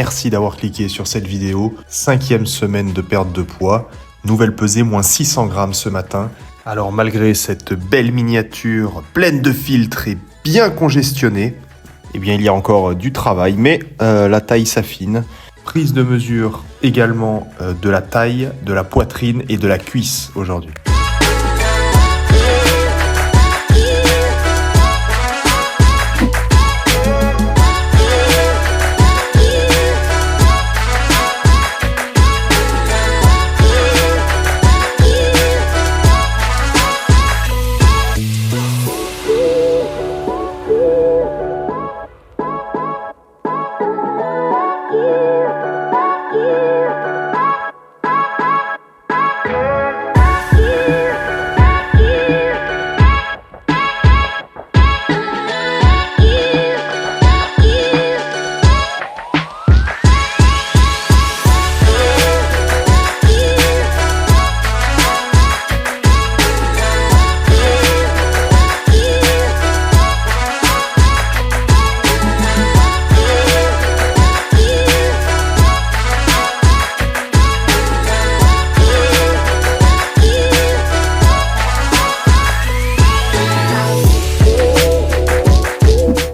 merci d'avoir cliqué sur cette vidéo. 5e semaine de perte de poids. Nouvelle pesée, moins 600 grammes ce matin. Alors malgré cette belle miniature pleine de filtres et bien congestionnée, eh bien il y a encore du travail, mais la taille s'affine. Prise de mesure également de la taille, de la poitrine et de la cuisse aujourd'hui.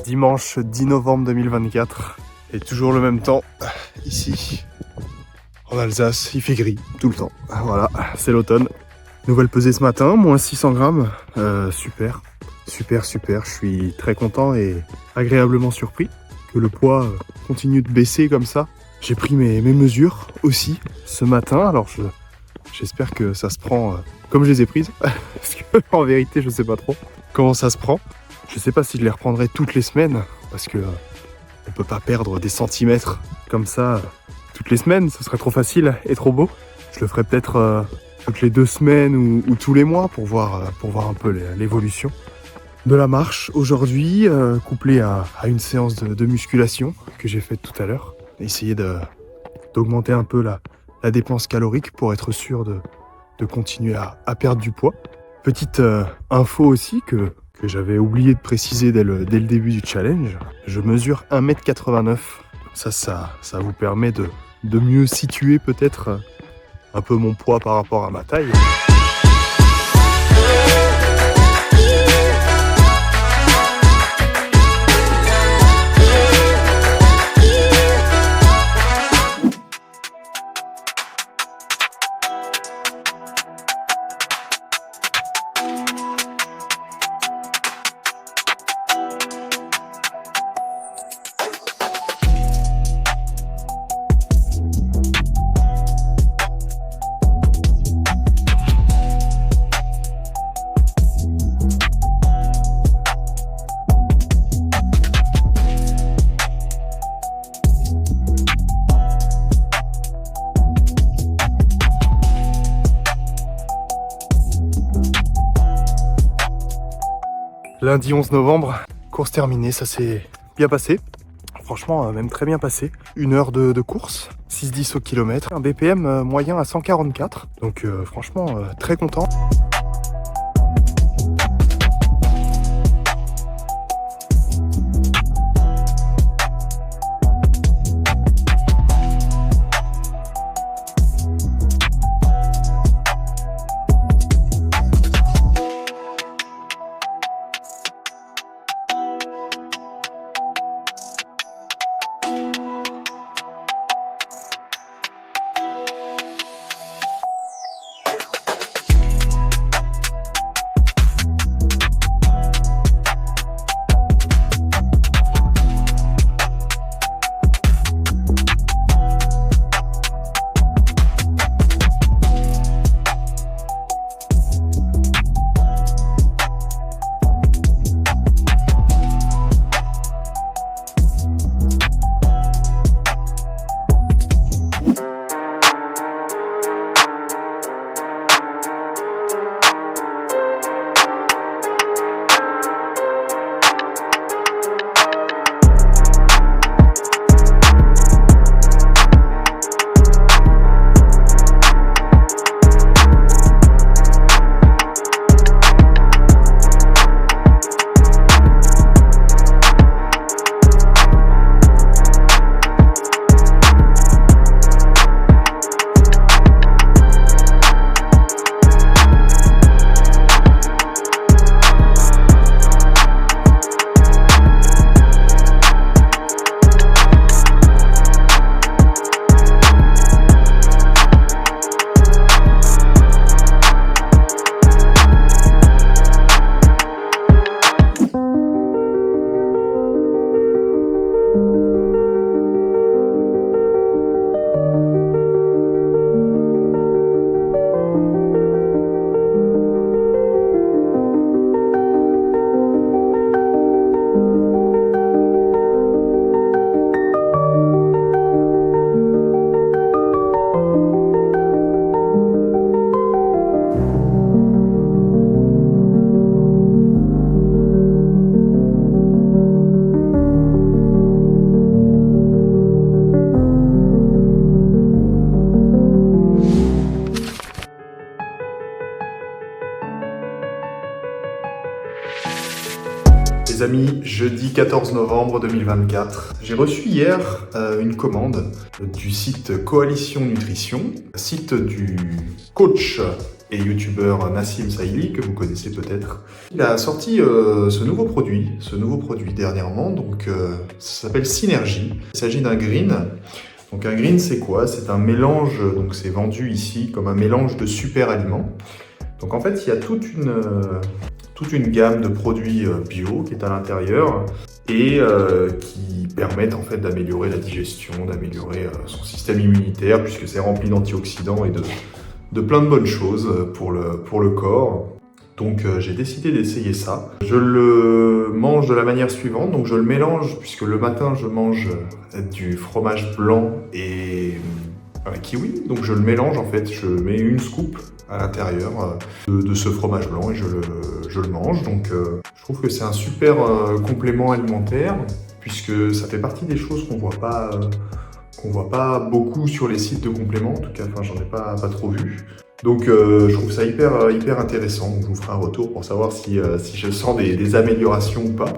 Dimanche 10 novembre 2024 et toujours le même temps ici en Alsace, il fait gris tout le temps. Voilà, c'est l'automne. Nouvelle pesée ce matin, moins 600 grammes, super, je suis très content et agréablement surpris que le poids continue de baisser comme ça. J'ai pris mes mesures aussi ce matin, alors j'espère que ça se prend comme je les ai prises, parce que en vérité je sais pas trop comment ça se prend. Je sais pas si je les reprendrai toutes les semaines, parce que on peut pas perdre des centimètres comme ça toutes les semaines, ce serait trop facile et trop beau. Je le ferai peut-être toutes les 2 semaines ou tous les mois pour voir un peu l'évolution de la marche aujourd'hui, couplée à une séance de musculation que j'ai faite tout à l'heure. Essayer d'augmenter un peu la dépense calorique pour être sûr de continuer à perdre du poids. Petite info aussi que j'avais oublié de préciser dès le début du challenge, je mesure 1m89. Ça vous permet de mieux situer peut-être un peu mon poids par rapport à ma taille. Lundi 11 novembre, course terminée, ça s'est bien passé. Franchement, même très bien passé. 1 heure de course, 6,10 au kilomètre, un BPM moyen à 144. Donc franchement, très content. Les amis, jeudi 14 novembre 2024. J'ai reçu hier une commande du site Coalition Nutrition, site du coach et youtubeur Nassim Saïli, que vous connaissez peut-être. Il a sorti ce nouveau produit dernièrement, donc ça s'appelle Synergie. Il s'agit d'un green. Donc un green, c'est quoi? C'est un mélange, donc c'est vendu ici comme un mélange de super aliments. Donc en fait, il y a toute une gamme de produits bio qui est à l'intérieur et qui permettent en fait d'améliorer la digestion, d'améliorer son système immunitaire, puisque c'est rempli d'antioxydants et de plein de bonnes choses pour le corps. Donc j'ai décidé d'essayer ça. Je le mange de la manière suivante, donc je le mélange, puisque le matin je mange du fromage blanc et un kiwi. Donc je le mélange en fait, je mets une scoop à l'intérieur de ce fromage blanc et je le mange. Donc je trouve que c'est un super complément alimentaire, puisque ça fait partie des choses qu'on voit pas beaucoup sur les sites de compléments. En tout cas, j'en ai pas trop vu. Donc je trouve ça hyper intéressant. Donc, je vous ferai un retour pour savoir si je sens des améliorations ou pas.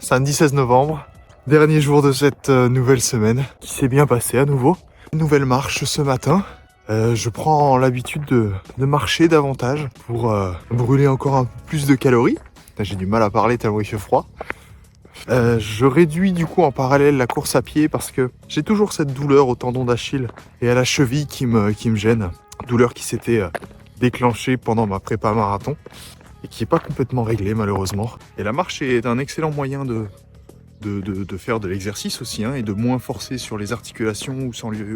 Samedi 16 novembre, dernier jour de cette nouvelle semaine qui s'est bien passée à nouveau. Nouvelle marche ce matin. Je prends l'habitude de marcher davantage pour brûler encore un peu plus de calories. J'ai du mal à parler tellement il fait froid. Je réduis du coup en parallèle la course à pied parce que j'ai toujours cette douleur au tendon d'Achille et à la cheville qui me gêne. Douleur qui s'était déclenchée pendant ma prépa marathon et qui n'est pas complètement réglée malheureusement. Et la marche est un excellent moyen de faire de l'exercice aussi et de moins forcer sur les articulations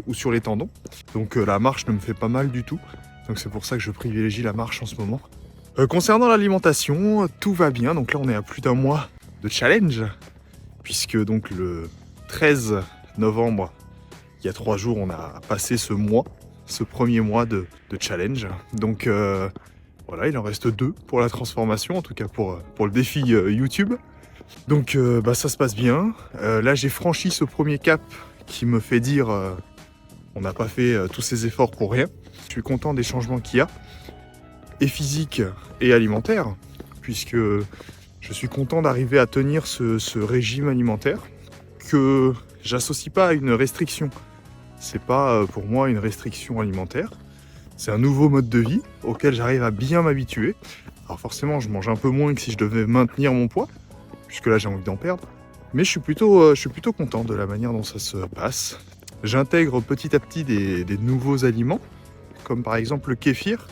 ou sur les tendons. Donc la marche ne me fait pas mal du tout. Donc c'est pour ça que je privilégie la marche en ce moment. Concernant l'alimentation, tout va bien. Donc là on est à plus d'un mois de challenge. puisque donc le 13 novembre, il y a 3 jours, on a passé ce premier mois de challenge. Donc voilà, il en reste 2 pour la transformation, en tout cas pour le défi YouTube. Donc ça se passe bien. Là, j'ai franchi ce premier cap qui me fait dire on n'a pas fait tous ces efforts pour rien. Je suis content des changements qu'il y a, et physiques et alimentaires, puisque je suis content d'arriver à tenir ce régime alimentaire que j'associe pas à une restriction. C'est pas pour moi une restriction alimentaire. C'est un nouveau mode de vie auquel j'arrive à bien m'habituer. Alors forcément, je mange un peu moins que si je devais maintenir mon poids, puisque là j'ai envie d'en perdre. Mais je suis plutôt content de la manière dont ça se passe. J'intègre petit à petit des nouveaux aliments, comme par exemple le kéfir,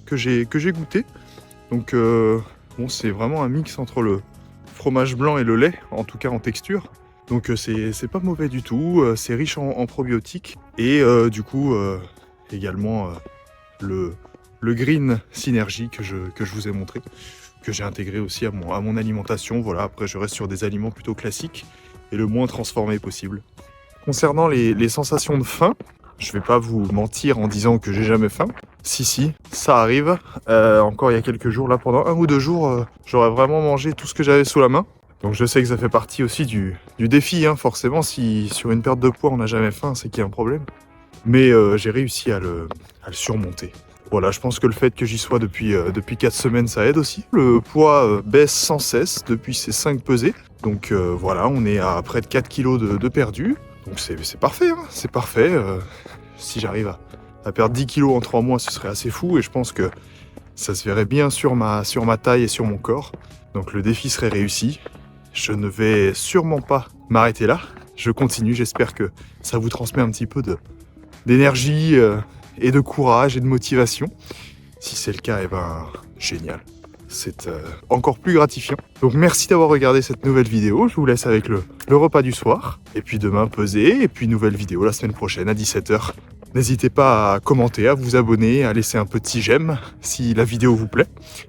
que j'ai goûté. Donc c'est vraiment un mix entre le fromage blanc et le lait, en tout cas en texture. Donc c'est pas mauvais du tout, c'est riche en probiotiques. Et du coup, également le Green Synergy que je vous ai montré, que j'ai intégré aussi à mon alimentation. Voilà, après je reste sur des aliments plutôt classiques et le moins transformés possible. Concernant les sensations de faim, je vais pas vous mentir en disant que j'ai jamais faim. Si, ça arrive. Encore il y a quelques jours, là pendant 1 ou 2 jours, j'aurais vraiment mangé tout ce que j'avais sous la main. Donc je sais que ça fait partie aussi du défi, hein. Forcément, si sur une perte de poids on n'a jamais faim, c'est qu'il y a un problème. Mais j'ai réussi à le surmonter. Voilà, je pense que le fait que j'y sois depuis 4 semaines, ça aide aussi. Le poids baisse sans cesse depuis ces 5 pesées. Donc voilà, on est à près de 4 kilos de perdu. Donc c'est parfait, hein, c'est parfait. Si j'arrive à perdre 10 kilos en 3 mois, ce serait assez fou. Et je pense que ça se verrait bien sur ma taille et sur mon corps. Donc le défi serait réussi. Je ne vais sûrement pas m'arrêter là. Je continue, j'espère que ça vous transmet un petit peu d'énergie et de courage et de motivation. Si c'est le cas, génial. C'est encore plus gratifiant. Donc merci d'avoir regardé cette nouvelle vidéo. Je vous laisse avec le repas du soir. Et puis demain, peser. Et puis nouvelle vidéo la semaine prochaine à 17h. N'hésitez pas à commenter, à vous abonner, à laisser un petit j'aime si la vidéo vous plaît.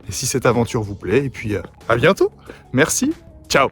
Et si cette aventure vous plaît. Et puis à bientôt. Merci. Ciao.